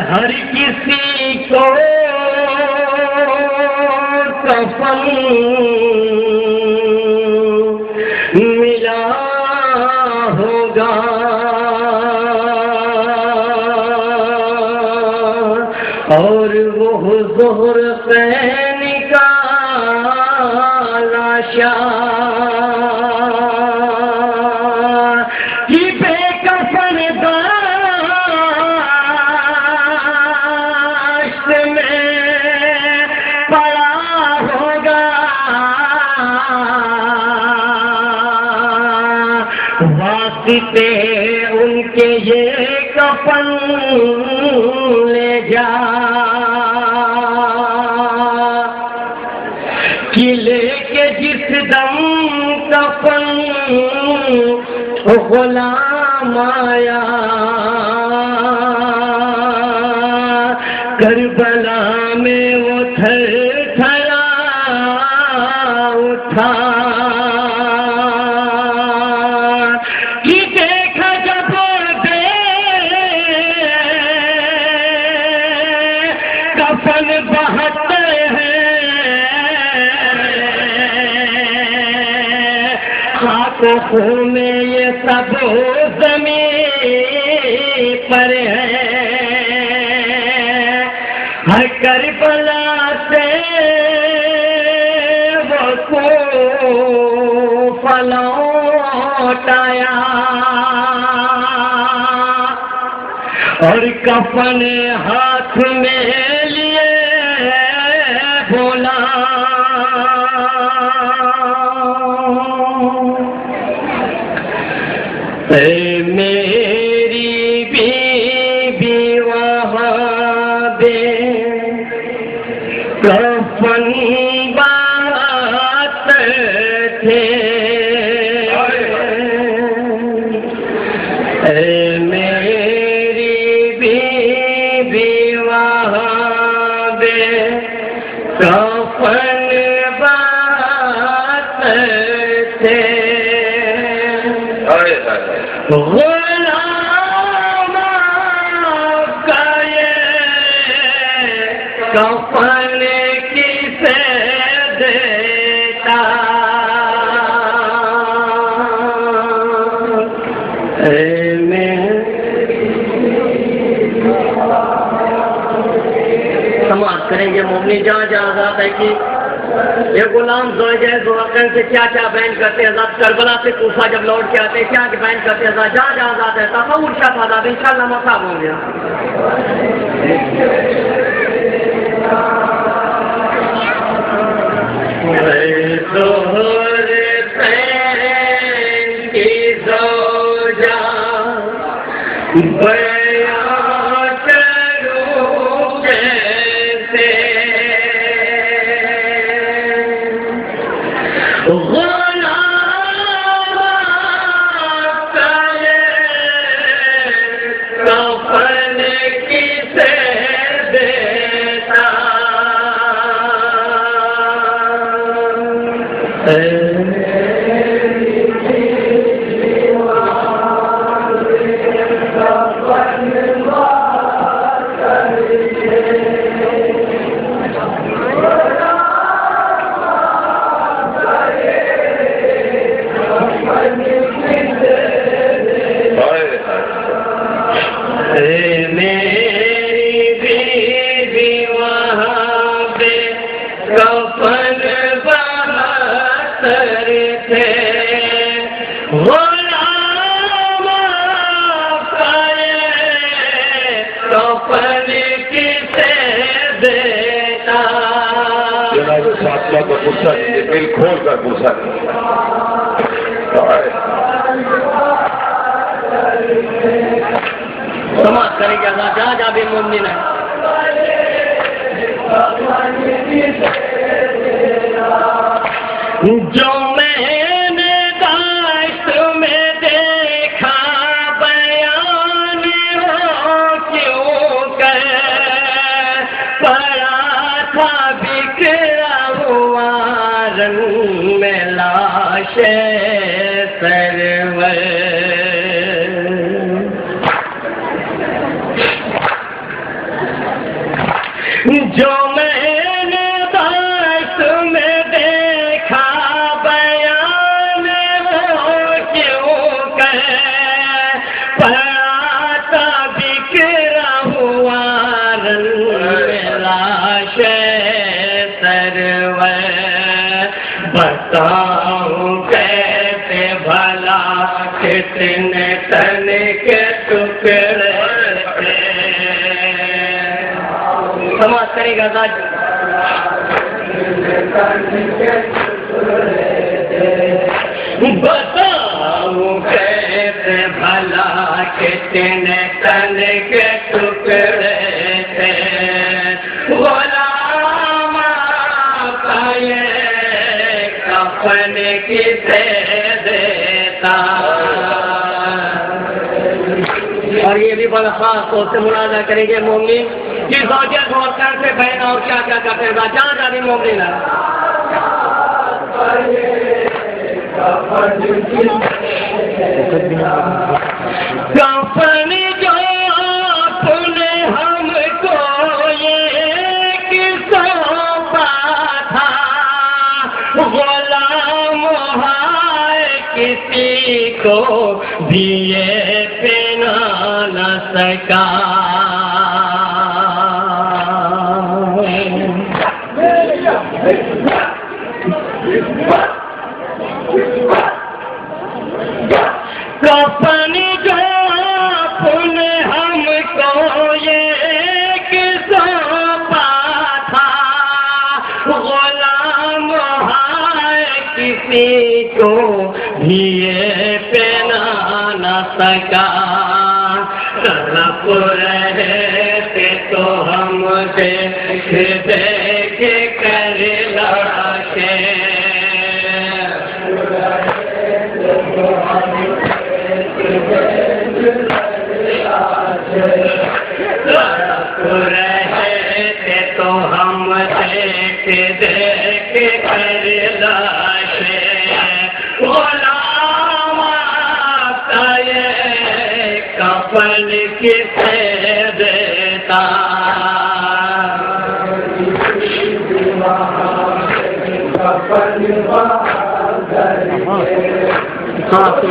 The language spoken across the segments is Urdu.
ہر کسی کو کفن ملا ہوگا، اور وہ ذوالقرنین کا لاشا کی بے کفن داشت میں پڑا ہوگا، واسطے ان کے یہ کفن لے جا کہ لے کے جس دم کفن غلام آیا کربلا میں وہ تھر تھرا اٹھا کہ دیکھا جب دے کفن بہتے ہیں خاک و خون میں یہ سب زمین پر ہے، ہر کربلا سے وہ کوفہ لوٹ آیا اور کفن ہاتھ میں لیے بولا اے میری بیوی وہاں دے کفن بات تھے، اے میری بیوی وہاں دے کفن بات تھے، غلام کا یہ کفن کسے دیتا، سماعت کریں گے مومنی جہاں جہاں آزاد ہے کہ یہ غلام زوجہ ذوالقرنین سے کیا کیا بیان کرتے ہیں، آزاد کربلا سے کوفہ جب لوٹ کے آتے ہیں کیا بیان کرتے ہیں، جہاں جہاں آزاد ہے تصور شاہ آزاد انشاءاللہ مصاب ہوں گے۔ ذوالقرنین کی زوجہ بیان کروں کیسے، غلام کا یہ کفن کسے دیتا، میری بیوی وہاں پہ کفن بہتر تھے، غلام کا یہ کفن کسے دیتا۔ ساتھیوں کو غصہ دیجیے، دل کھول کر غصہ دیجیے۔ سماعت کریں گے اللہ جہاں جہاں بھی مومن ہے۔ جو میں نے داشت میں دیکھا بیان ہو کیوں کر پڑا تھا بکھرا ہوا رنگ میں لاش سرور، جو میں نے دست میں دیکھا بیان وہ کیوں کہ پڑا تھا بکھرا ہوا لاش سرور بتاؤں کیسے بھلا کتنے تن کے ٹکڑے سماعت کرے گا بتاؤں کیسے بھلا کتنے تن کے ٹکڑے تھے غلام کا یہ کفن کسے دیتا. اور یہ بھی بڑا خاص طور سے ملاحظہ کریں گے مومن کہ زوجیت اور کر سے بہن اور کیا کیا کرتے ہیں جہاں جہاں بھی مومن ہے کفن جو اپنے ہم کو یہ سونپا تھا غلام ہے کسی کو بھی یہ پہنا نہ سکا. کفن جو اپنے ہم کو یہ سونپا تھا غلام ہے کسی کو بھی یہ پہنا نہ سکا. تڑپ رہے تھے تو ہم دیکھ دیکھ کر لاشیں تڑپ رہے تھے تو ہم دیکھ دیکھ کر لاشیں غلام کا یہ کفن کسے دیتا. ہاں تو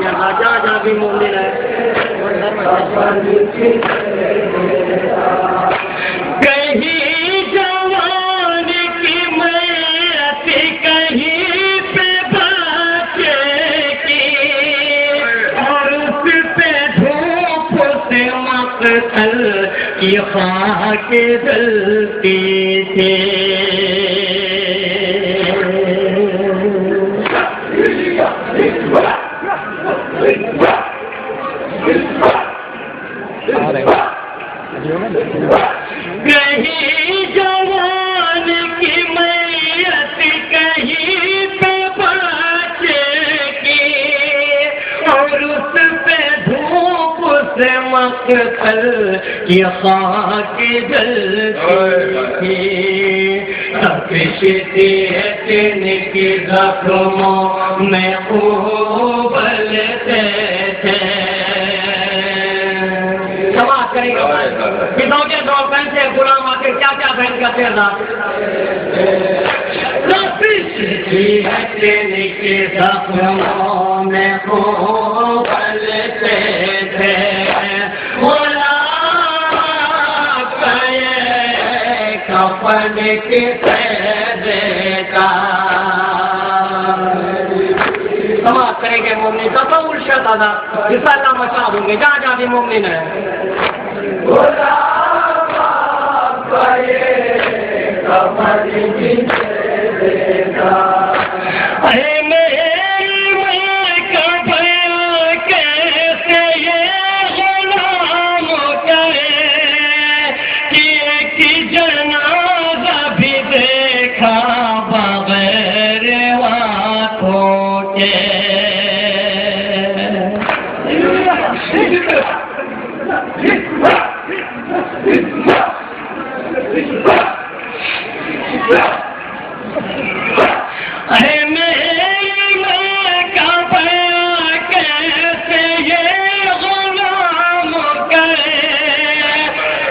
جہاں جہاں بھی مومن ہے کہیں جوان کی میت کہیں پہ بچے کی اور اس پہ دھوپ سے مقتل کی خاک جلتی تھی. کہیں جوان کی میت کہیں پہ بچے کی اور اس پہ دھوپ سے مقتل کی خاک جلتی تھی. تپش تھی جن کی زخموں میں ابلتے تھے. سماعت کریں گے کتوں کے دو بہن سے غلام آ کے کیا کیا بہن کرتے ہیں کی زخموں میں ابلتے تھے غلام کا یہ کفن کسے دیتا. سماعت کریں گے مومن تصور شد ادا جس اللہ مچا دوں گے جہاں جہاں بھی مومن ہے. اے میری ماں کا بھیا کیسے یہ غلام کرے کہ ایک جنازہ بھی دیکھا بغیر آنکھوں کے. اے میری ماں کا بھیا کیسے یہ غلام کرے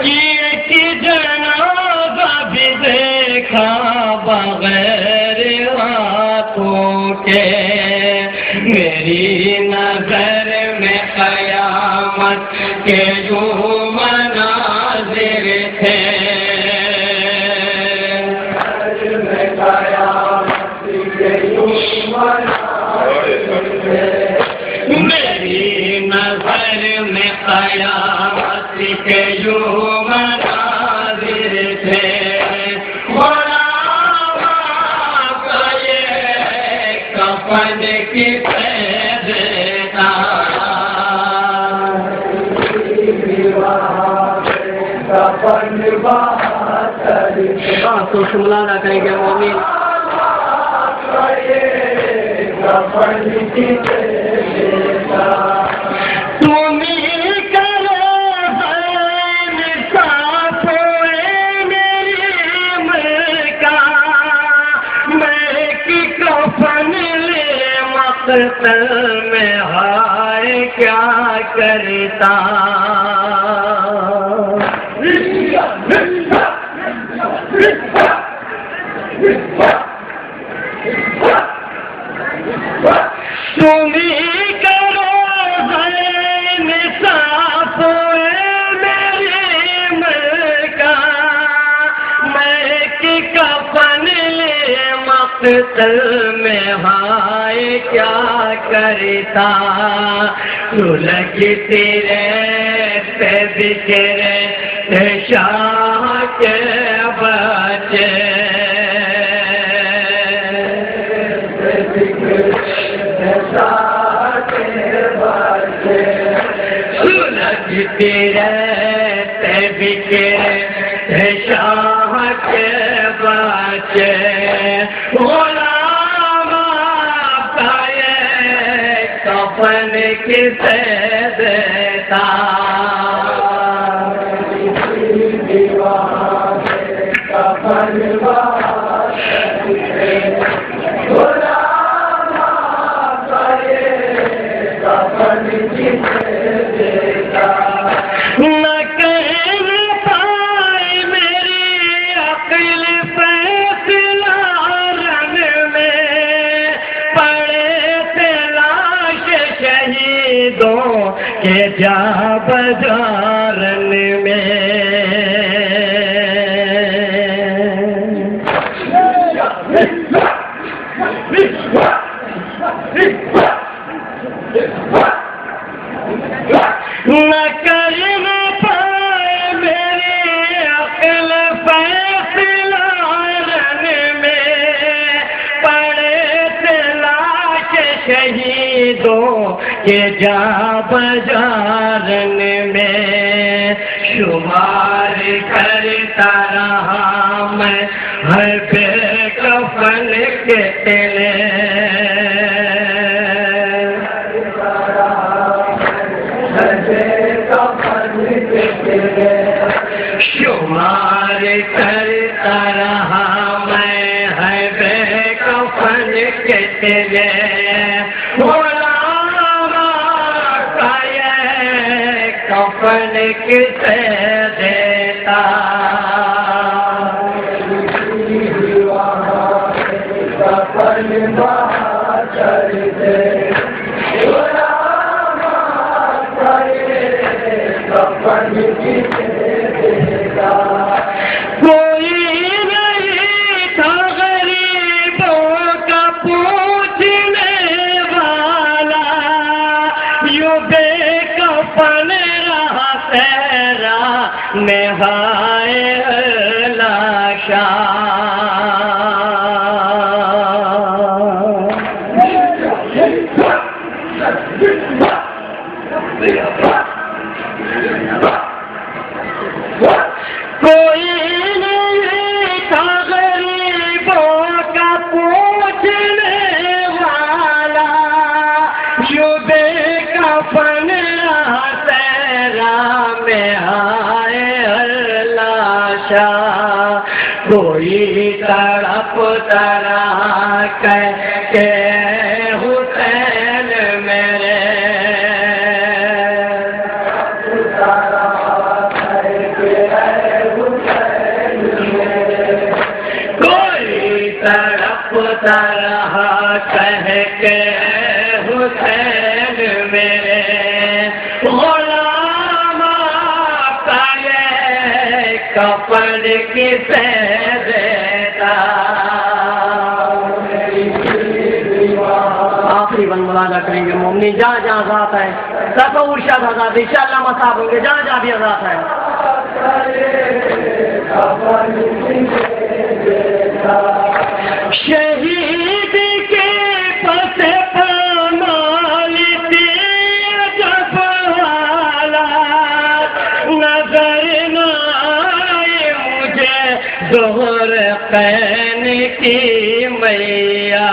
کہ ایک جنازہ کے میری نظر میں قیامت کے یوں مناظر تھے میری نظر میں قیامت کے یوں مناظر تھے کفن کی پیدتا تو شملہ کریں گے مومن میں ہائے کیا کرتا تمہیں کرو انصاف میرے ملکا میں کی کفن لے مقتل میں ہائے کیا کرتا تو لگتی رہتے بکرے شاہ کے بچے لگتی رہتے بکرے شاہ کے بچے کفن کسے دیتا نہ کہہ پائے میری عقل فیصلہ رن میں پڑے تھے لاش شہیدوں کے جا بازارن میں نہ کر پائے میری عقل فیصلہ رن میں پڑے تھے لاش شہیدوں کے جا بازارن میں شمار کرتا رہا میں ہر بے کفن کے تلے شمار کرتا رہا میں ہے بے کفن کے تلے غلام کا یہ کفن کسے دیتا کوئی نہیں تھا غریبوں کا پوچھنے والا یوں بے کفن رہا تیرا نہائے لاشا کوئی نہیں تھا غریبوں کا پوچھنے والا یوں بے کفن رہا تیرا میں ہائے لاشا کوئی تڑپتا رہا کہ حسین میرے تڑپتا رہا کہ کے حسین میرے غلام کا یہ کفن کسے دیتا. آخری بند ملاحظہ کریں گے مومنی جہاں جہاں ذات ہے تصور شاد آزاد انشاءاللہ مصاب ہوں گے جہاں جہاں بھی آزاد ہے. شہید کے پس پامال جب حالات نظر نہ آئے مجھے ظہر قین کی میاں.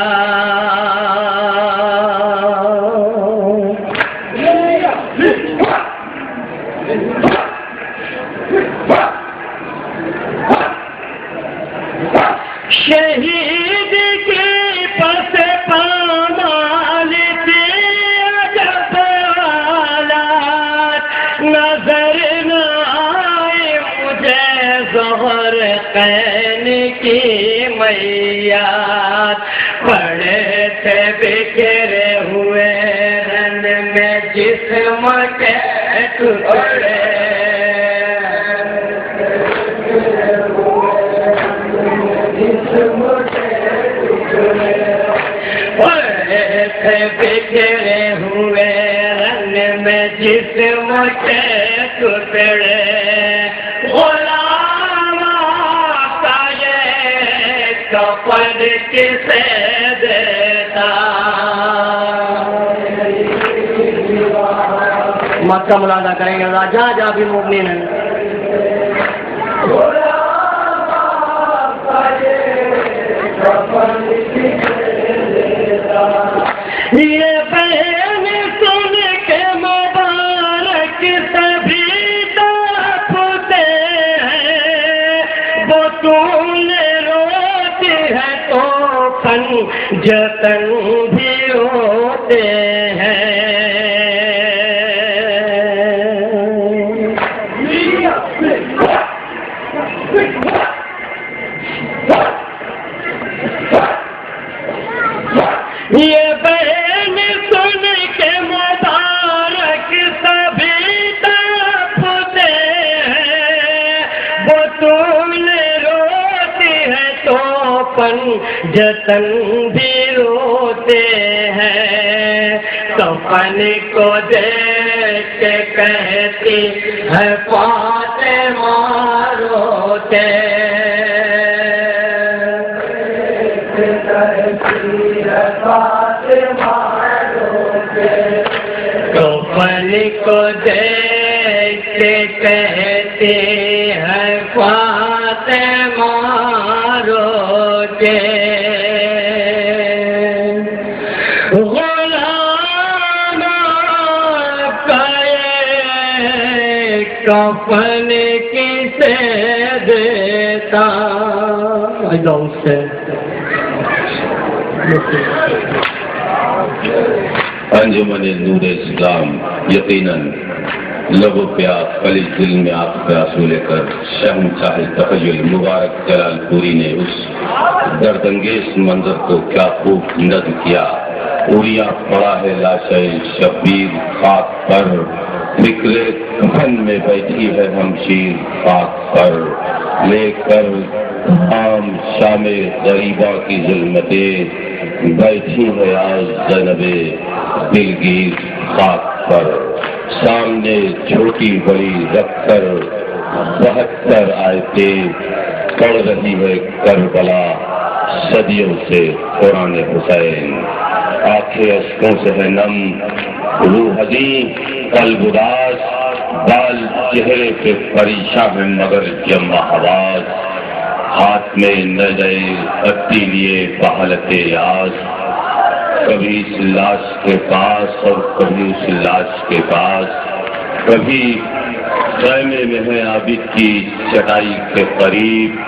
شہید کے پس پامال جب حالات نظر نہ آئے مجھے ظہر قین کی میات. پڑے تھے بکھرے ہوئے رن میں جسم کے ٹکڑے. بکھرے ہوئے رن میں جسم کے ٹکڑے. غلام کا یہ کفن کسے دیتا. مکہ ملاحظہ کریں گے جہاں جہاں بھی مومن ہیں. یہ بہن سن کے مبارک سبھی تڑپتے ہیں. بطول روتی ہے تو فن جتن بھی ہوتے ہیں. یہ بہن سن کے مبارک سبھی تڑپتے ہیں. بطول روتی ہے تو پن جتن بھی روتے ہیں. کفن کو دیکھ کے کہتی ہے فاطمہ روتے. کفن کو دیکھ کے کہتے ہیں فاطمہ روتے. غلام کا یہ کفن کسے دیتا. انجمن نور اسلام یقیناً لبوں پہ آپ خالی دل میں آپ کا آنسو لے کر شہنشاہ تخیل مبارک جلال پوری نے اس درد انگیز منظر کو کیا خوب نظم کیا. پوریا پڑا ہے لاشے شبیر خاک پر, فکر کفن میں بیٹھی ہے ہمشیر خاک پر. لے کر عام شام غریبہ کی ظلمتیں بیٹھی ہے آج زینب دلگیر خاک پر. سامنے چھوٹی بڑی رکھ کر 72 آیتیں پڑھ رہی ہے کربلا صدیوں سے قرآن حسین. آنکھیں اشکوں سے ہے نم, روح حزین قلب اداس, بال چہرے پہ پریشان ہے مگر جمع حواس. ہاتھ میں نظر پتی لیے بحالت یاس, کبھی اس لاش کے پاس اور کبھی اس لاش کے پاس. کبھی خیمے میں ہے عابد کی چٹائی کے قریب,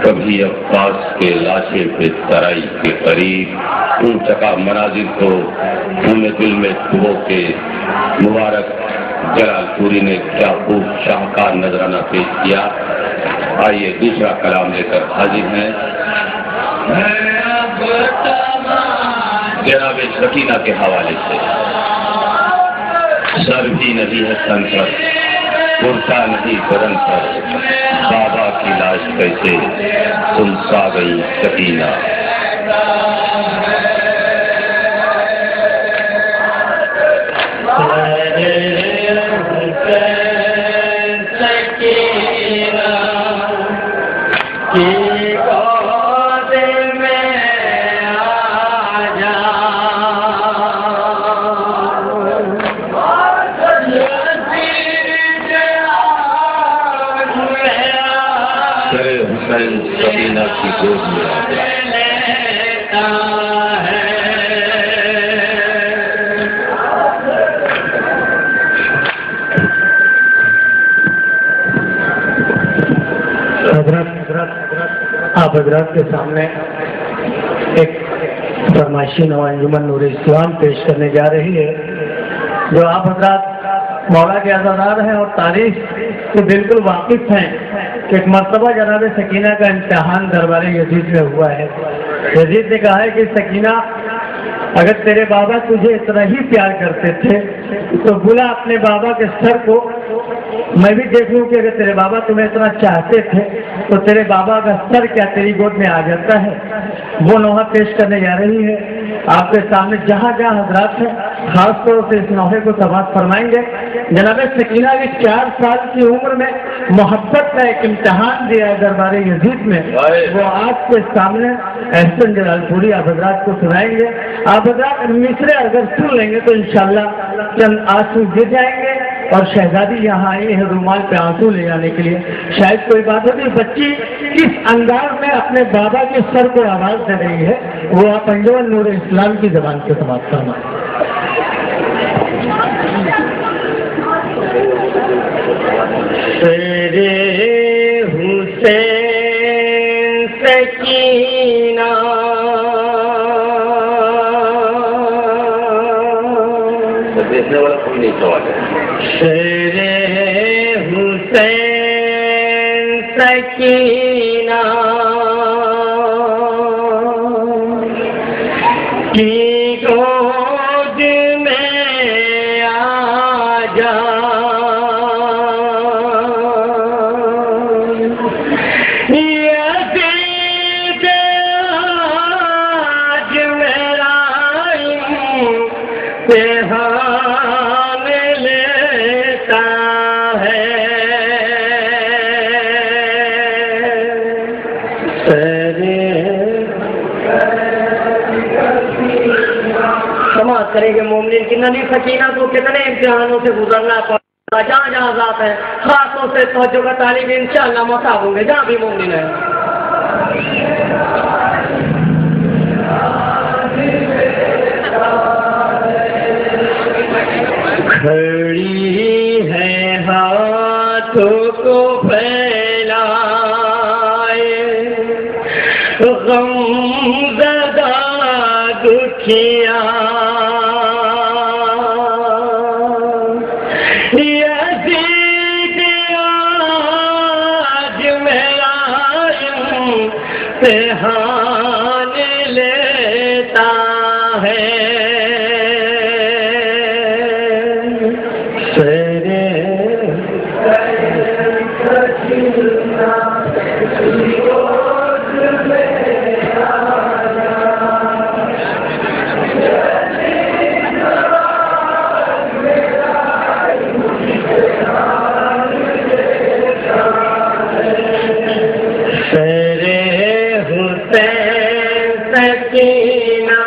کبھی عباس کے لاشے پہ ترائی کے قریب. ان چکا مناظر کو انہیں دل میں ڈبو کے مبارک جلال پوری نے کیا خوب شاہکار نذرانہ پیش کیا. آئیے دوسرا کلام لے کر حاضر ہیں. جناب سکینہ کے حوالے سے سر بھی نہیں ہے تن پر، کرتا نہیں بدن پر، بابا کی لاش کیسے تم سا گئی سکینہ. سکینہ کی گود میں آ جا. آپ حضرات کے سامنے ایک فرمائشی نو انجمن نور اسلام پیش کرنے جا رہی ہے، جو آپ حضرات مولا کے عزادار ہیں اور تاریخ سے بالکل واقف ہیں کہ ایک مرتبہ جناب سکینہ کا امتحان دربار یزید میں ہوا ہے. یزید نے کہا ہے کہ سکینہ، اگر تیرے بابا تجھے اتنا ہی پیار کرتے تھے تو بلا اپنے بابا کے سر کو، میں بھی دیکھوں کہ اگر تیرے بابا تمہیں اتنا چاہتے تھے تو تیرے بابا کا سر کیا تیری گود میں آ جاتا ہے. وہ نوحہ پیش کرنے جا رہی ہے آپ کے سامنے. جہاں جہاں حضرات ہیں خاص طور سے اس نوحے کو سماعت فرمائیں گے. جناب سکینہ کی 4 سال کی عمر میں محبت کا ایک امتحان دیا ہے دربار یزید میں، وہ آپ کے سامنے احسن جلال پوری آپ حضرات کو سنائیں گے. آپ حضرات مصرے اگر سن لیں گے تو انشاءاللہ چند آنسو گر جائیں گے. اور شہزادی یہاں آئی ہے رومال پہ آنسو لے جانے کے لیے. شاید کوئی بات ہوتی، بچی کس انداز میں اپنے بابا کے سر کو آواز دے رہی ہے، وہ آپ انجمن نور اسلام کی زبان سے سماعت فرمائیں. حسین سکینہ دیکھنے والا کوئی نہیں سوال ہے. شیر حسین سکینہ کی گود میں آ جا، یزید آج میرا امتحان لیتا ہے. سماعت کریں گے مومنین کی نبی سکینہ کو کتنے امتحانوں سے گزرنا پڑا. جہاں جہاں ذات ہے خاص طور سے توجہ کا تعلیم انشاءاللہ مصاب ہوں گے جہاں بھی مومن ہے. کھڑی ہے ہاتھوں کو پھیلائے، غم زدہ دکھیا، یزید آج میرا امتحان لیتا ہے. سکینہ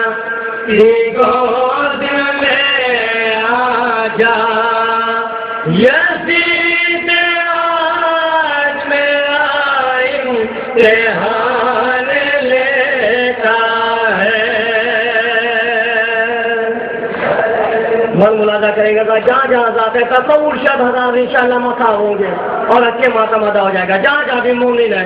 کی گود میں آ جا، یزید آج میرا امتحان لیتا ہے. من ملازہ کرے گا جہاں جہاں ذات ہے تصور شب ہزار انشاءاللہ مساو ہوں گے اور اچھے ماتم ادا ہو جائے گا جہاں جہاں بھی مومن ہے.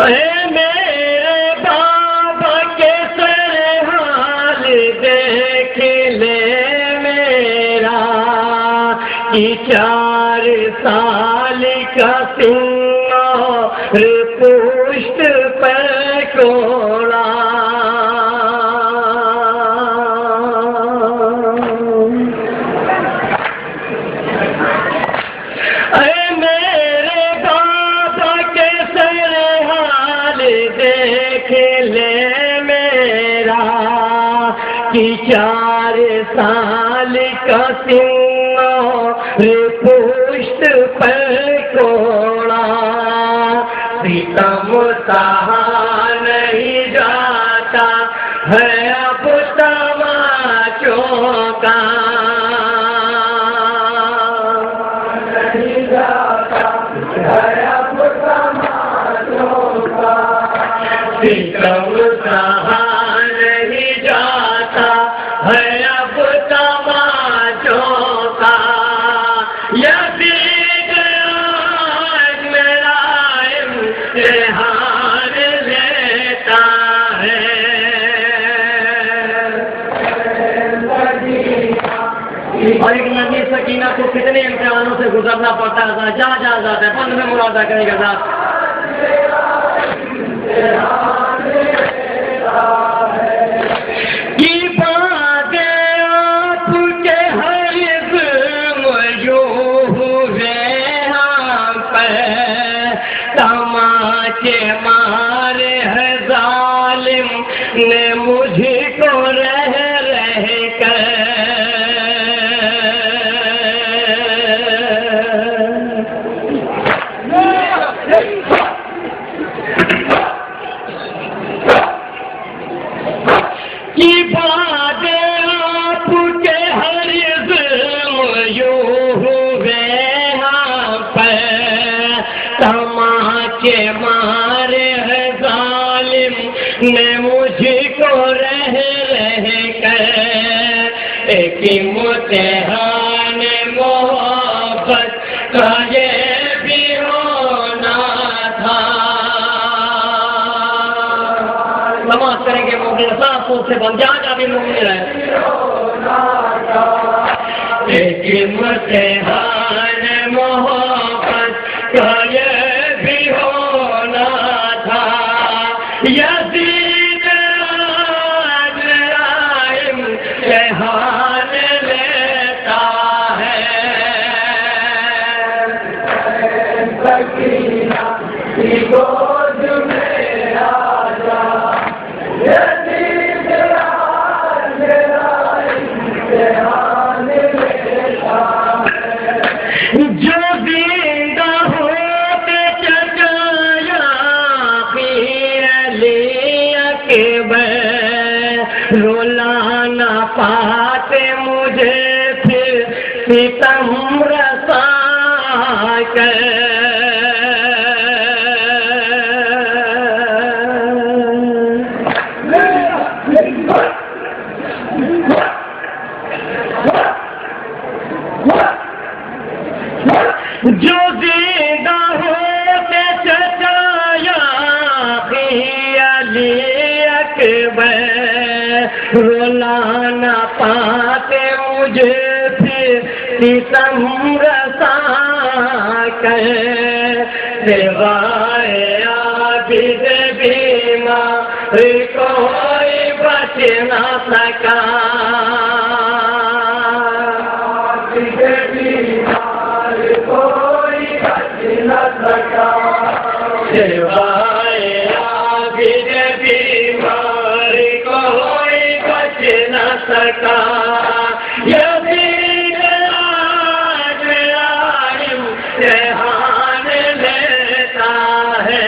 اے میرے بابا کے سر حال دیکھ لے میرا، کہ 4 سال کا سن رے پشت پر کوڑا اے میرے بابا کے سرحال دیکھ لے میرا کہ 4 سال کا سنو رے پشت پر کوڑا ستم سہا نہیں جاتا ہے اب تماچوں کا ستم سہا نہیں جاتا ہے اب تماچوں کا یزید آج میرا امتحان لیتا ہے اور ایک نبی سکینہ کو کتنے امتحانوں سے گزرنا پڑتا تھا جا جاتا ہے بند میں مرادہ کرے گا ذات کی باتیں آپ کے ہر ظلم ہوئے ہم پہ تماچے مارے ہے ظالم نے مجھ کو رہ کر کی باتیں آپ کے ہر ظلم یوں ہوئے ہم پہ تماچے مارے ہے ظالم نے مجھ کو رہ کر ایک امتحان محبت کا یہ بھی ہونا تھا نماز کریں گے مومن صاف سے بن جا بھی مومن ہے ایک امتحان محبت کا یہ بھی ہونا تھا یزید آج میرا امتحان لیتا ہے جو زندہ ہوتے چچایا پیر علی اکبر رولانا پاتے مجھے پھر ستم رسا کر جو زندہ ہوتے چچایا علی اکبر رولانا پاتے مجھے پھر ستم رسا کر سوائے عابد بیمار کوئی بچ نہ سکا سوائے عابد بیمار کوئی بچ نہ سکا یزید آج میرا امتحان لیتا ہے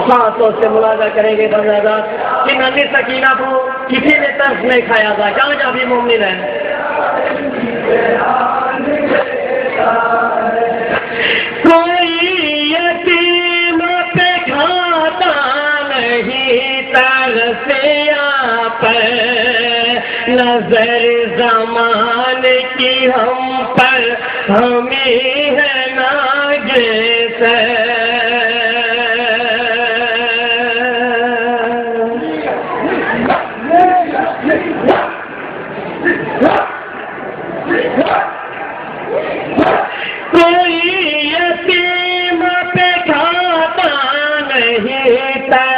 ہاتھوں سے ملاحظہ کریں گے بندہ کہ نبی سکینہ کو کسی نے طرف نہیں کھایا تھا جہاں جہاں بھی مومن ہے کوئی یتیم پہ کھاتا نہیں ترسیا پر نظر زمانے کی ہم پر ہمیں ہے ناگے سے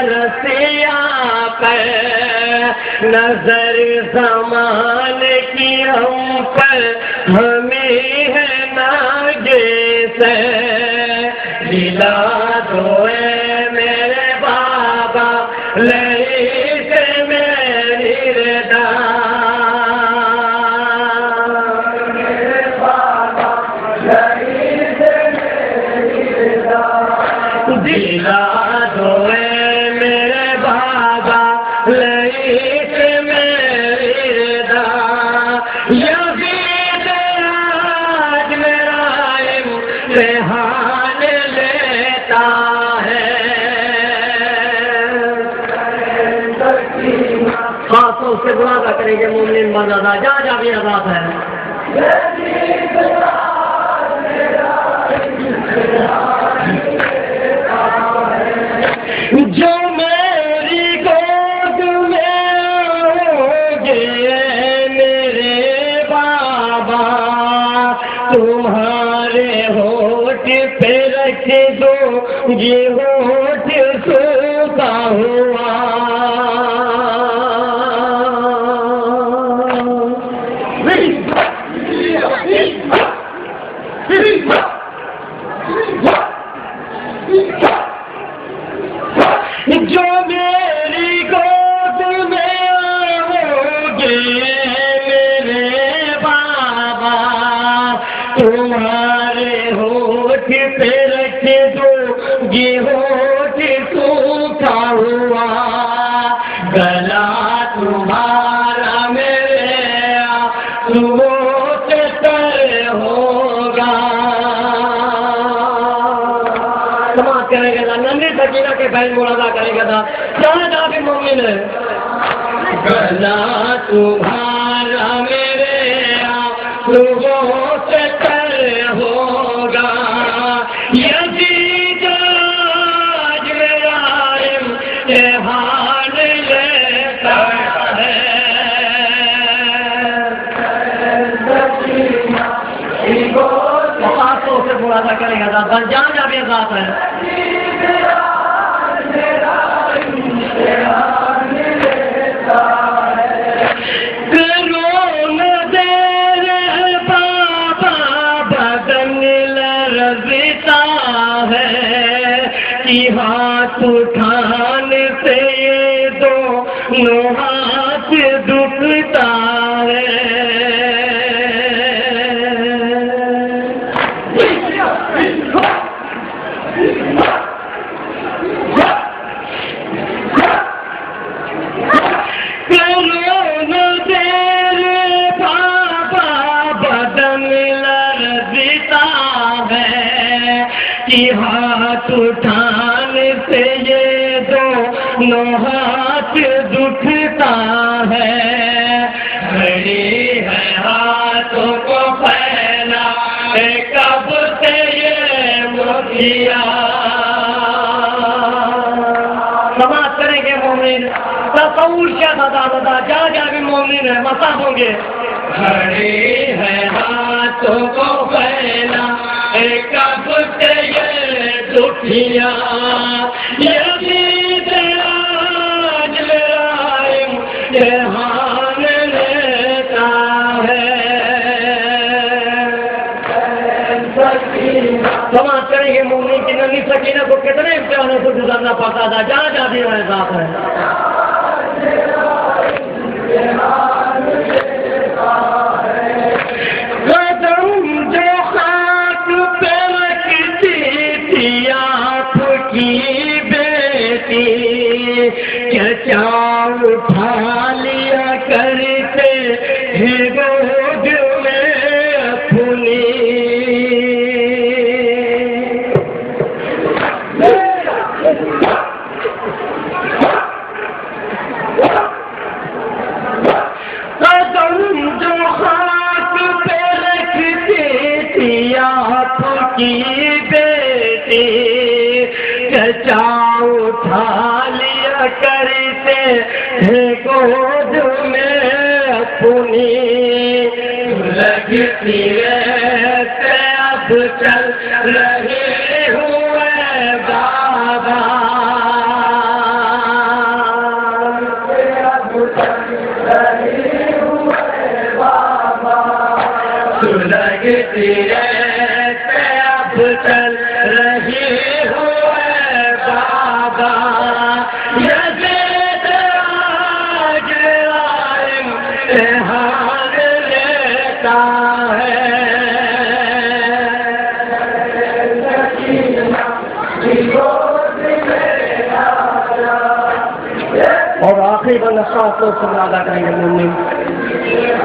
رسیا پر نظر زمان کی ہم پر ہمیں ہے ناگے سے دلا دو اے میرے بابا لئی سے میری ردا دلا دو اے میرے بابا لئی سے میری ردا یزید آج میرا امتحان لیتا ہے خاصوں سے بلا کریں گے مومن بندہ جا جا بھی آزاد ہے جو میری گود میں ہوگے میرے بابا تمہارے ہوٹ پہ رکھ دو یہ ہوٹ سوکھا ہوا جو میری گود میں ہوگے میرے بابا تمہارے ہوٹ پہ رکھ دو یہ ہوٹ سوکھا ہوا گلا تمہارا میرے آنسوؤں سے تر ہوگا سماعت کریں گے نندی سکینہ کے بہن مرادا کریں گے تھا شاید آپ مومن ہے گلا تمہارا میرے آنسوؤں سے تر ہوگا یزید آج میرا امتحان لیتا ہے خاصوں سے مرادا کریں گے تھا جان جا بھی ذات ہے ہاتھ اٹھانے سے یہ دونوں ہاتھ دکھتا ہے ہاتھ اٹھانے سے یہ دونوں ہاتھ دکھتا ہے کھڑی ہے ہاتھوں کو پھیلا کب سے یہ مکھیا سماعت کریں گے مومن تصور کیا تھا دادا جا جا بھی مومن ہے مسا ہوں گے کھڑی ہے ہاتھوں کو پھیلا کب سے یہ دکھیا یزید آج میرا امتحان لیتا ہے سماعت کریں گے مومن کی ننھی سکینہ کو کتنے امتحانوں سے گزرنا پڑتا تھا جا جا بھی ہمارے ساتھ ہے کیا اٹھا لیا کرتے ہیں گود میں اپنی قدم جو خاک پہ رکھتی تھی آپ کی بیٹی کیا اٹھا لیا کرتے ہیں گود میں اپنی لگتی رہتے اب چل رہے ہوئے بابا سیرت اب چل رہی ہوں اے بابا یزید آج امتحان لیتا ہے اور آخری بندہ خاص طور سے ادا کریں گے مومن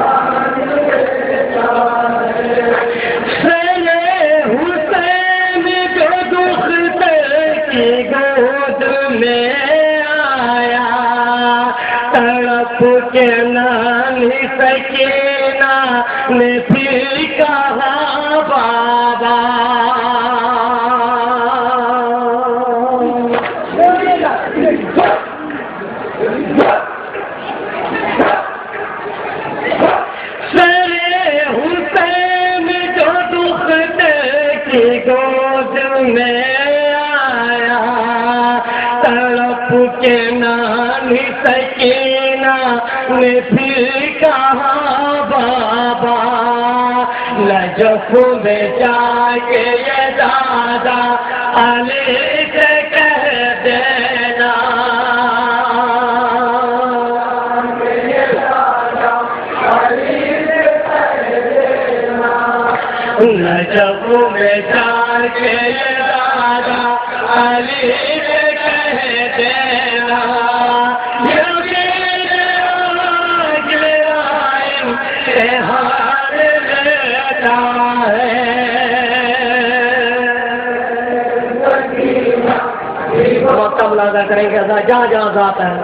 حسین جو دکھتے کی گود میں آیا تڑپ کے نانی سکینہ نے پھر کہا بابا گود میں آیا تڑپ کے نانی سکینہ نے پھر کہا بابا نجف میں جا کے یہ دادا علی سے کہہ دینا نجف میں جا کے یہ دادا علی سے کہہ دینا یزید آج امتحان لیتا ہے مقابلہ ادا کریں گے جہاں جہاں ذات ہے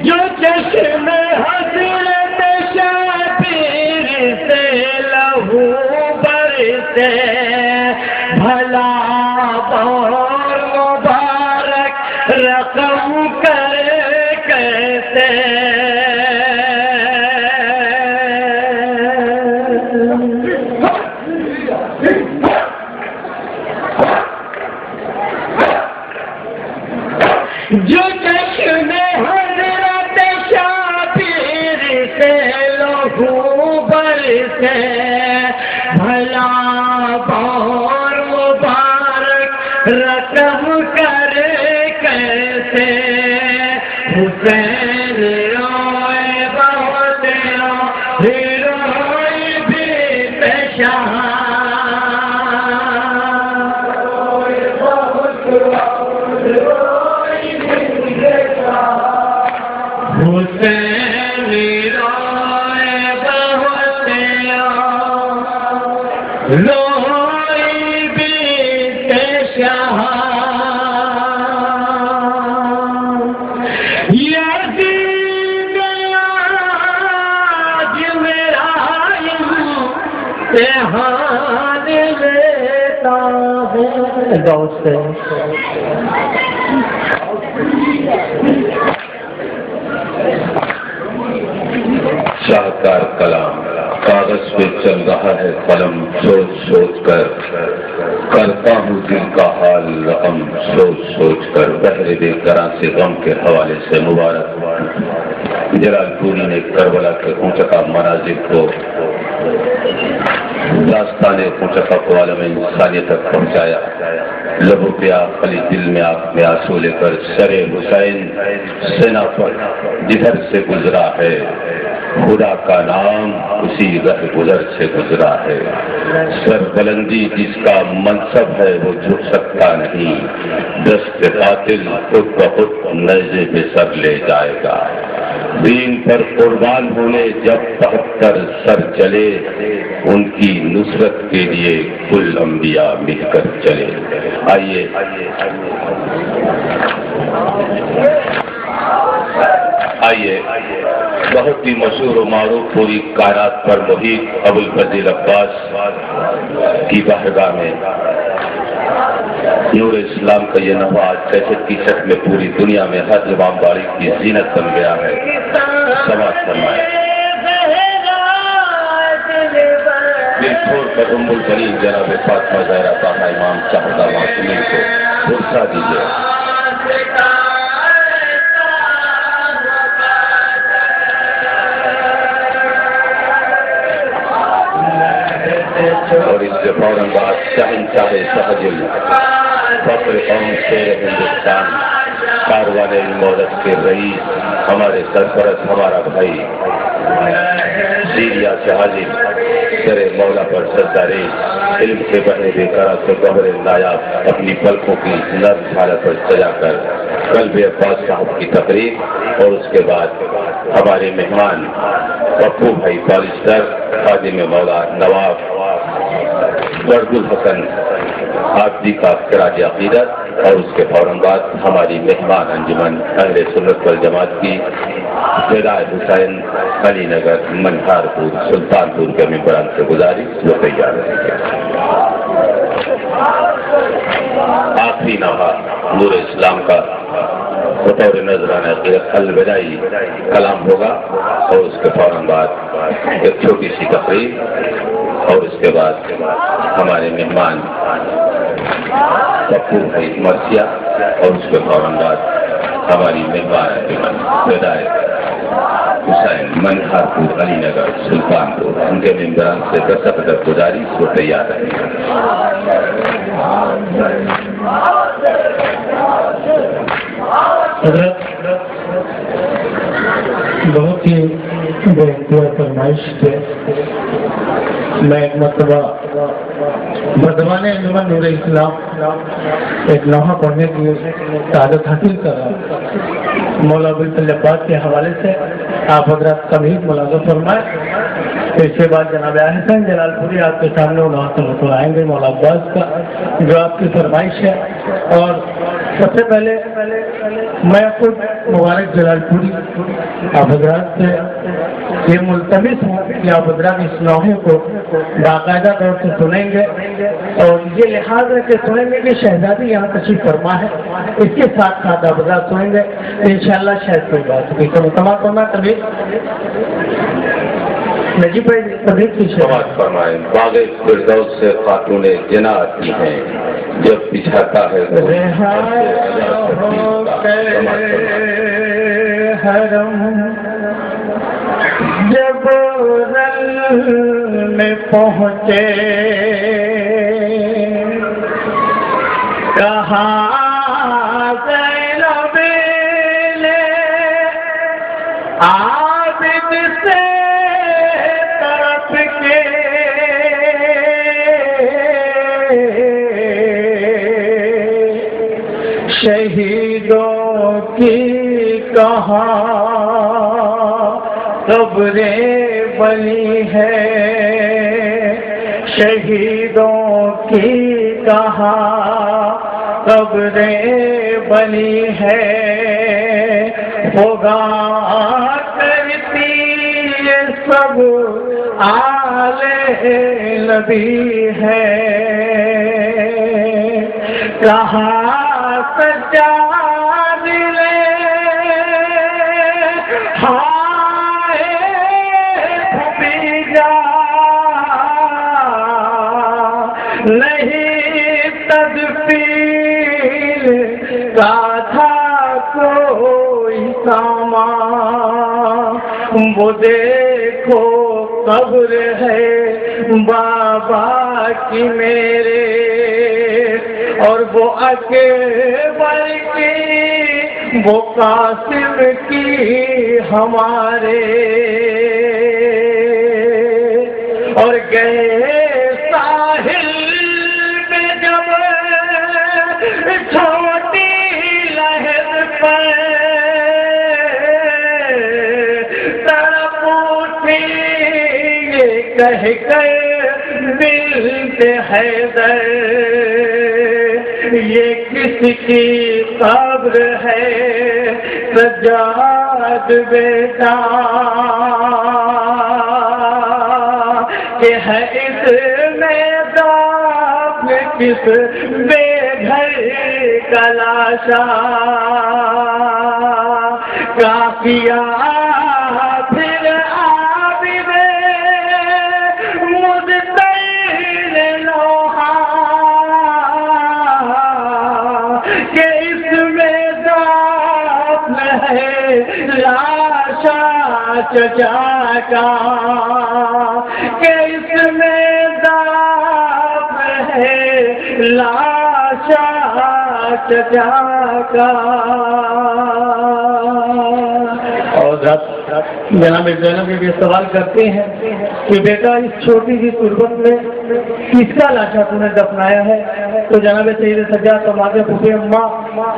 جو چشم حضرت شبیر سے لہو برسے بھلا اور مبارک رقم کرے کیسے جو چشم حضرت شبیر سے لہو برسے بھلا اور مبارک رقم کرے کیسے حسین روئے بہت روئے بھی شاہ حسین روئے بہت روئے بھی شاہ یزید آج میرا امتحان لیتا ہوں بہت سے شاہکار کلام کاغذ پہ چل رہا ہے قلم سوچ سوچ کر کرتا ہوں دل کا حال رقم سوچ سوچ کر بحر دل کراں سے غم کے حوالے سے مبارک جلال پوری نے کربلا کے اونچکا مناظر کو داستان اونچکا کو عالم انسانیت تک پہنچایا لبوں پہ خالی دل میں آنکھ میں آنسو لے کر سر حسین سینا پر جدھر سے گزرا ہے خدا کا نام اسی رہ گزر سے گزرا ہے سر بلندی جس کا منصب ہے وہ جھک سکتا نہیں دست قاتل خود بخود نیزے پہ سر لے جائے گا دین پر قربان ہونے جب 72 سر چلے ان کی نصرت کے لیے کل انبیاء مل کر چلے آئیے بہت ہی مشہور و معروف پوری کائنات پر محیط ابوالفضل عباس کی بارگاہ میں نور اسلام کا یہ نغمہ آج کیسٹ کی شکل میں پوری دنیا میں ہر امام باریک کی زینت بن گیا ہے سماعت فرمائیں دل چھوڑ کر ام البنین جناب فاطمہ زہرا طاہرہ امام شہزادہ معصومین کو فرصہ دیجیے فوراً بعد شہنشاہ سہجل فخر قوم شیر ہندوستان کاروان المولد کے رئیس ہمارے سرپرست ہمارا بھائی سیریا سے حاضر سر مولا پر سجدہ علم کے بہنے بے قرار سے قبر نایاب اپنی پلکوں کی نرم حالت پر سجا کر قلب عباس صاحب کی تقریر اور اس کے بعد ہمارے مہمان پپو بھائی پالسٹر خادم مولا نواب برد الحسن آپ جی کا خراج عقیدت اور اس کے فوراً بعد ہماری مہمان انجمن اہل سنت والجماعت کی ہدایت حسین علی نگر منہارپور سلطانپور کے ممبران سے گزارش وہ تیار رہیں گے. آخری نامہ نور اسلام کا بطور نذرانہ الوداعی کلام ہوگا اور اس کے فوراً بعد ایک چھوٹی سی تقریر اور اس کے بعد ہمارے مہمان پپو بھائی مرثیہ اور اس کے فوراً بعد ہماری مہمان ہدایت حسین منہارپور علی نگر سلطانپور ان کے ممبران سے دستخط گزارش وہ تیار رہیں گے. حضرت بہت ہی بے انتہا فرمائش تھے. میں ایک مرتبہ بردوان انجمن نور اسلام ایک لوحہ پڑھنے کی سعادت حاصل کر رہا مولا ابوالفضل کے حوالے سے آپ حضرات تمہید ملاحظہ فرمائے. اس کے بعد جناب احسن جلال پوری آپ کے سامنے لوحہ آئیں گے مولا عباس کا جو آپ کی فرمائش ہے. اور سب سے پہلے میں خود مبارک جلال پوری آپ حضرات سے یہ ملتمس ہوں کہ آپ حضرات اس لوحے کو باقاعدہ طور سے سنیں گے اور یہ لحاظ ہے کہ سنیں گے کہ شہزادی یہاں تشریف فرما ہے. اس کے ساتھ ساتھ آپ حضرات سنیں گے انشاءاللہ شاید کوئی بات ہوگی. تو تمام کرنا کبھی نجیب بھائی کبھی کی سماج فرمائیں. باغ فردوس سے خاتون جنا آتی ہیں جب بچھاتا ہے حرم جب رل میں پہنچے کہاں زینب لے عابد سے طرف کے شہیدوں کی کہاں قبریں بنی ہے شہیدوں کی کہاں قبریں بنی ہے ہوگا کرتی یہ سب آل نبی ہے کہاں سجاد لے نہیں تدفین کا تھا کوئی سامان وہ دیکھو قبر ہے بابا کی میرے اور وہ اکبر کی وہ قاسم کی ہمارے اور گئے ساحل میں جب چھوٹی لہر پر تڑپ اٹھی یہ کہہ کر بنت حیدر یہ کس کی قبر ہے سجاد بیٹا کہ ہے اس میدان میں کس بے گھر کا لاشا کافیا پھر عابد مدتر لوحا کہ اس میدان ہے لاشا چچا کا کہ اس میدان لاشا چچا کا. اور جناب زینب یہ سوال کرتے ہیں کہ بیٹا اس چھوٹی سی تربت میں کس کا لاشا تم نے دفنایا ہے؟ تو جناب سید سجاد فرماتے ہیں پھوپھی اماں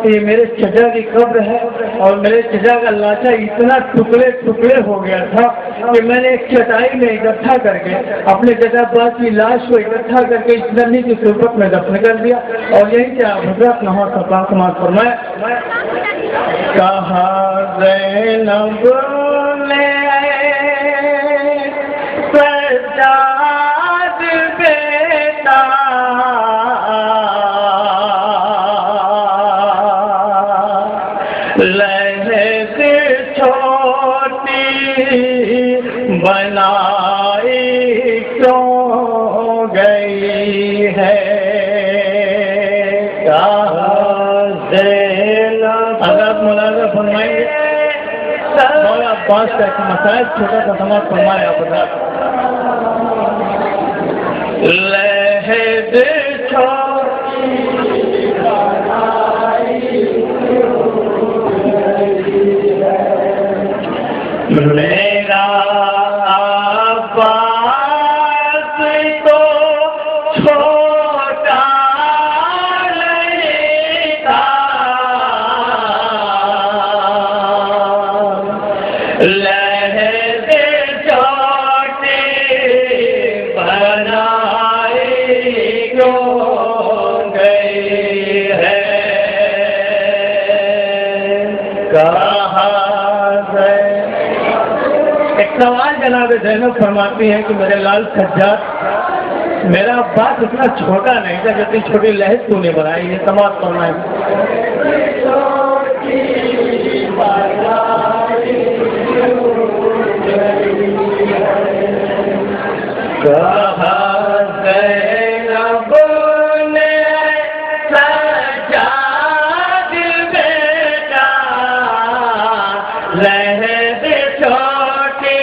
یہ میرے چچا کی قبر ہے اور میرے چچا کا لاشا اتنا ٹکڑے ٹکڑے ہو گیا تھا کہ میں نے ایک چٹائی میں اکٹھا کر کے اپنے چچا باپ کی لاش کو اکٹھا کر کے اس ننھی کی تربت میں دفن کر دیا. اور یہی کہ آپ حضرت نماز سپاہ سماعت فرمایا کہا زینب نے سجاد بیٹا لہد چھوٹی بنائی کیوں گئی ہے. حضرت ملازہ فرمائیں گے مولا عباس کا ایک مسائل چھوٹا سا سماعت فرمائے آپ حضرات. لہد میرا عباس تو چھوٹا لہد چھوٹی بنائی کیوں گئی ہے. کہا ایک سوال جناب زینب فرماتی ہیں کہ میرے لال سجاد میرا عباس اتنا چھوٹا نہیں تھا جتنی چھوٹی لہد تو نے بنائی. یہ سماعت فرمائیں. کہا زینب نے سجاد بیٹا لہد چھوٹی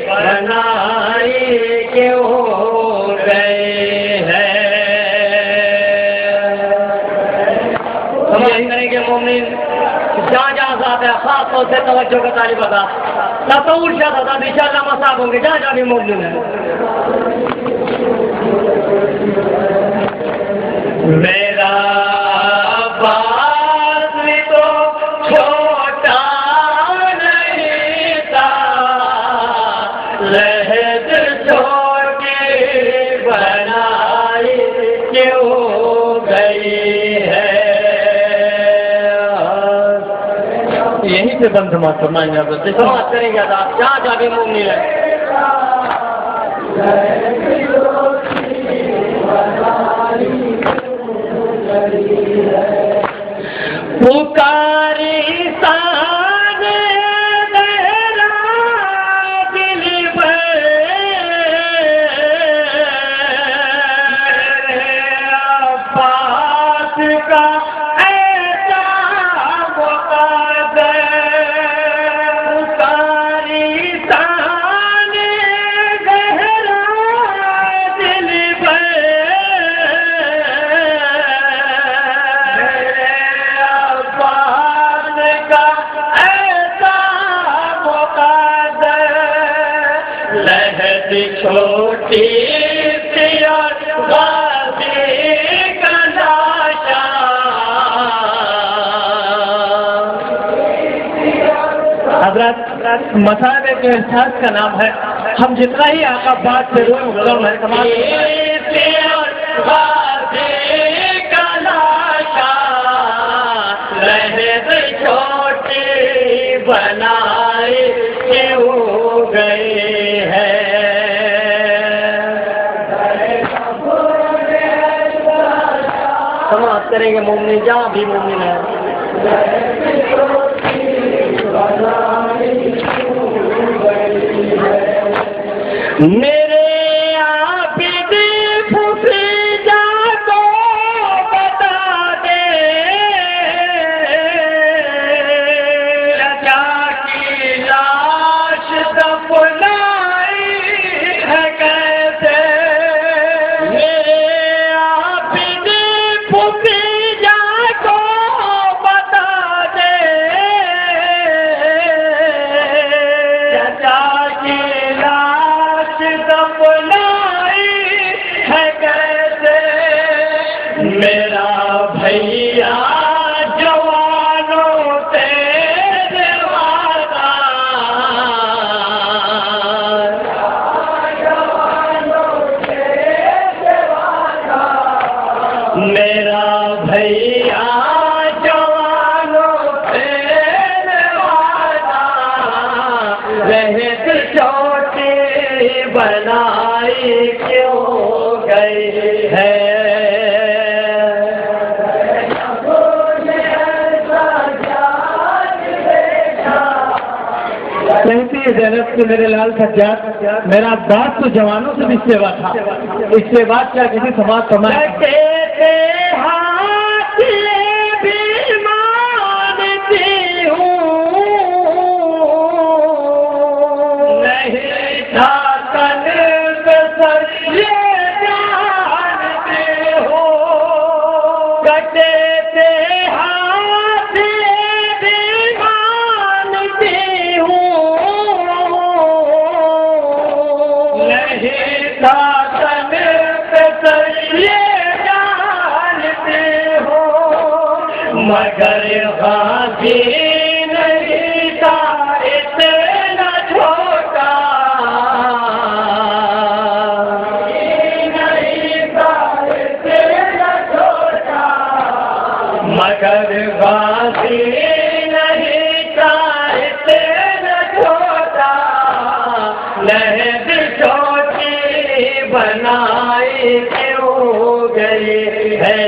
بنائی کیوں گئی ہے. سمجھ کریں گے مومن جہاں جہاں ذات ہے خاص طور سے توجہ کا طالب ادا تصور شاید ادا انشاءاللہ مصاب ہوں گے جہاں جہاں بھی مومن ہے. میرا عباس تو چھوٹا نہیں تھا لہد چھوٹی بنائی کیوں گئی ہے. یہیں سے بند سماعت فرمائیں گے. آپ سماعت کریں گے آپ جہاں جہاں بھی مومن ہے. پکاری سان میرا دل بھر عباس کا ایسا مقدر. پکاری سان میرا دل بھر لہد چھوٹی سی اور غازی کا لاشا. حضرات مصائب کے احساس کا نام ہے. ہم جتنا ہی آقا بات سے روئے مقدم ہے تمام غازی کا لاشا لہد چھوٹی بنائی کیوں گئی ہے. سماعت کریں گے مومن جہاں بھی مومن ہے. میرے عابد پھوپھی جا کو بتا دے چچا کی لاش دفنائی ہے کیسے. میرے عابد میرا بھیا جوانوں تیرے وفادار، میرا بھیا جوانوں تیرے وفادار، رہت چھوٹی بنائی کیوں گئی ہے؟ کہتی ہے زینب کہ میرے لال سجاد، میرا باپ تو جوانوں سے بھی سیوا تھا، اس سے بات کیا کسی سماج سماج مگر غازی نہیں تھا اتنا چھوٹا، مگر غازی نہیں تھا اتنا چھوٹا، لہد چھوٹی بنائی کیوں گئی ہے؟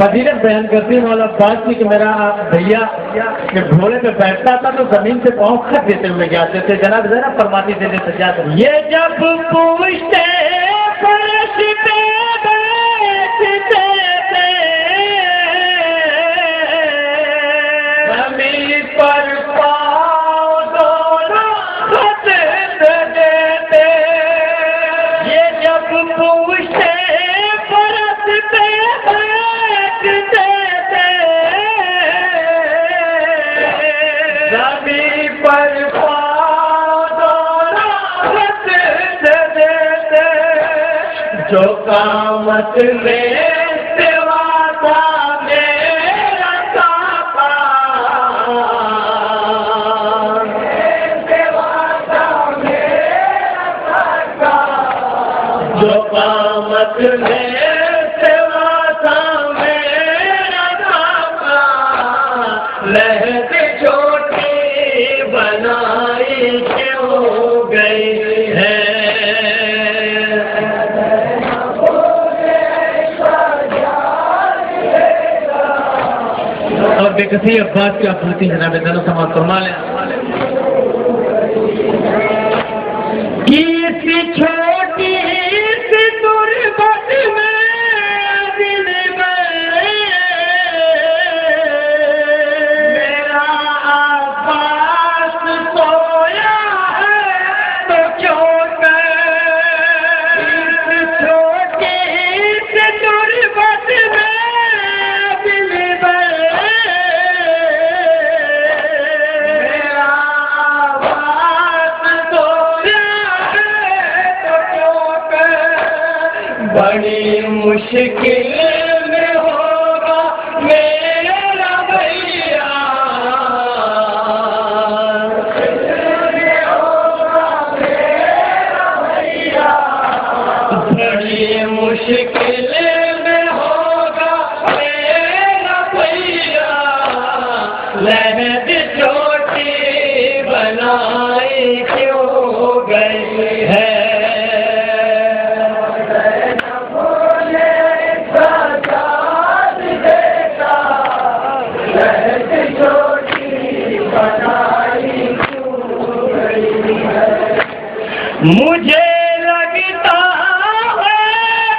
فضیلت بیان کرتی ہے مولا عباس کی کہ میرا بھیا جب گھوڑے پہ بیٹھتا تھا تو زمین سے پاؤں کھٹ دیتے ہوئے جاتے تھے. جناب ذرا فرماتی تھے سجاد یہ جب پوچھتے فرش پہ بیٹھتے تھے زمین پر پاؤں دونوں کھٹ دیتے. یہ جب پوچھتے فرش پہ پر جو قامت میں سوا تھا میرا کعبہ، جو قامت میں سوا تھا میرا کعبہ، لہد چھوٹی بنائی کیوں گئی ہے؟ اور بے کسی عباس کی آپوتی جناب دنوں سماعت فرما لیں. کسی چھوٹی سی تربت میں دل میں میرا عباس سویا ہے تو کیوں کس چھوٹی سی تربت میں دل میں میرا عباس سویا ہے تو کیوں بڑی مشکل میں ہوگا میرا بھیا، بڑی مشکل میں ہوگا میرا بھیا، لہد چھوٹی بنائی کیوں گئی ہے؟ مجھے لگتا ہے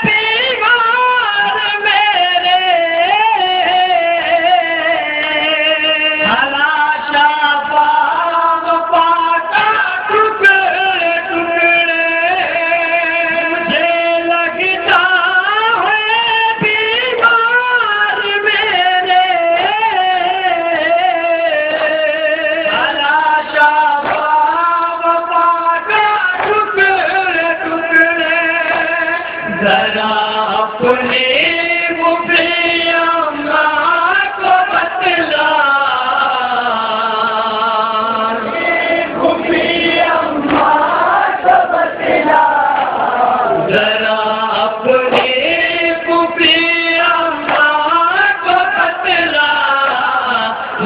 بیمار میرے ہلاشا پاگ پاٹا ٹکڑے ٹکڑے. مجھے لگتا ہے بیمار میرے ہلاشا پاگ پاٹا ٹکڑے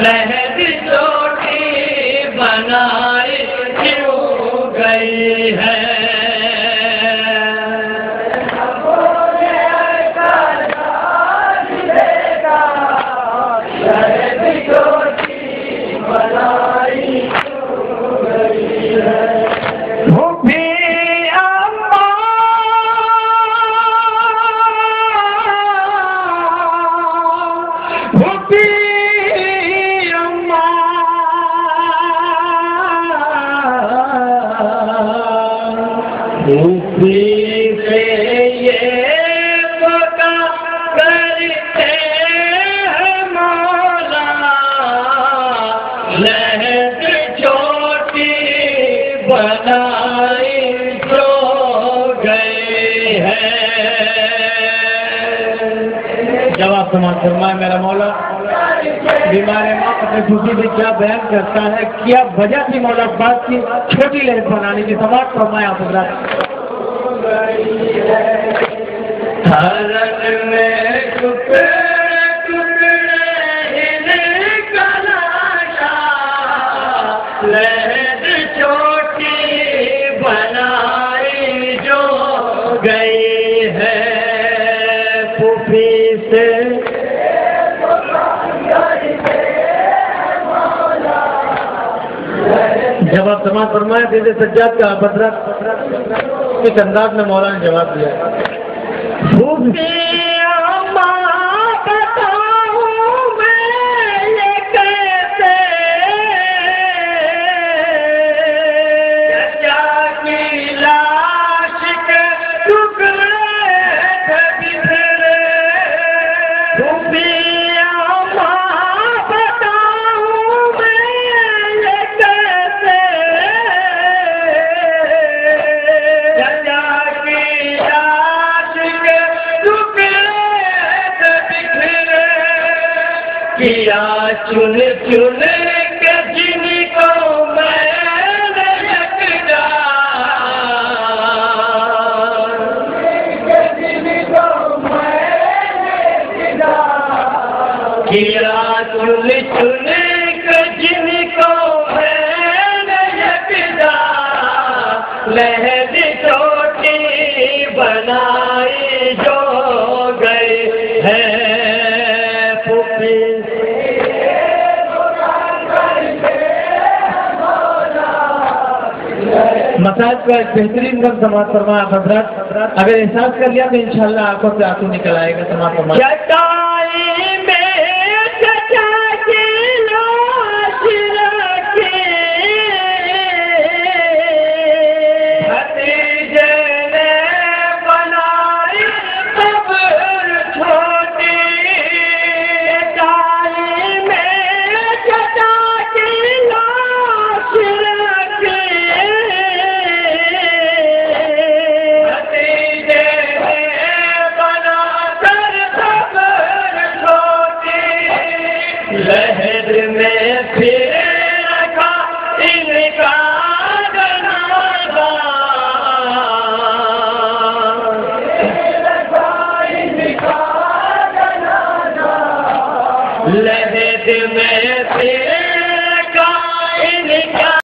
لہد چھوٹی بنائی کیوں گئی ہے جواب سماعت فرمائے میرا مولا بیمار ماں اپنے خوشی سے کیا بیان کرتا ہے، کیا وجہ تھی مولا بات کی چھوٹی لہر بنانے کی، سماعت فرمائے آپ حضرات۔ حرم میں ٹکڑے لہد چھوٹی بنائی جو گئی ہے پھوپھی سے جب آپ سماعت فرمائے دیدے سجاد کا حضرت اس انداز میں مولا نے جواب دیا، پھوپھی کیا چن چن کے جن کو میں نے یکجا کیا چن چن کے جن کو میں نے یکجا لہد چھوٹی بنائی جو گئی ہے مساج کا ایک بہترین گم سماعت فرمایا حضرات، اگر احساس کر لیا تو انشاءاللہ آنکھوں سے آنسو نکل آئے گا۔ سماعت فرمایا چٹائی میں چچا کی لاش رکھی بھتیجے نے بنائی قبر چھوٹی چٹائی میں چچا کی لاش رکھی لہد میں پھر رکھا ان کا جنازہ لہد میں پھر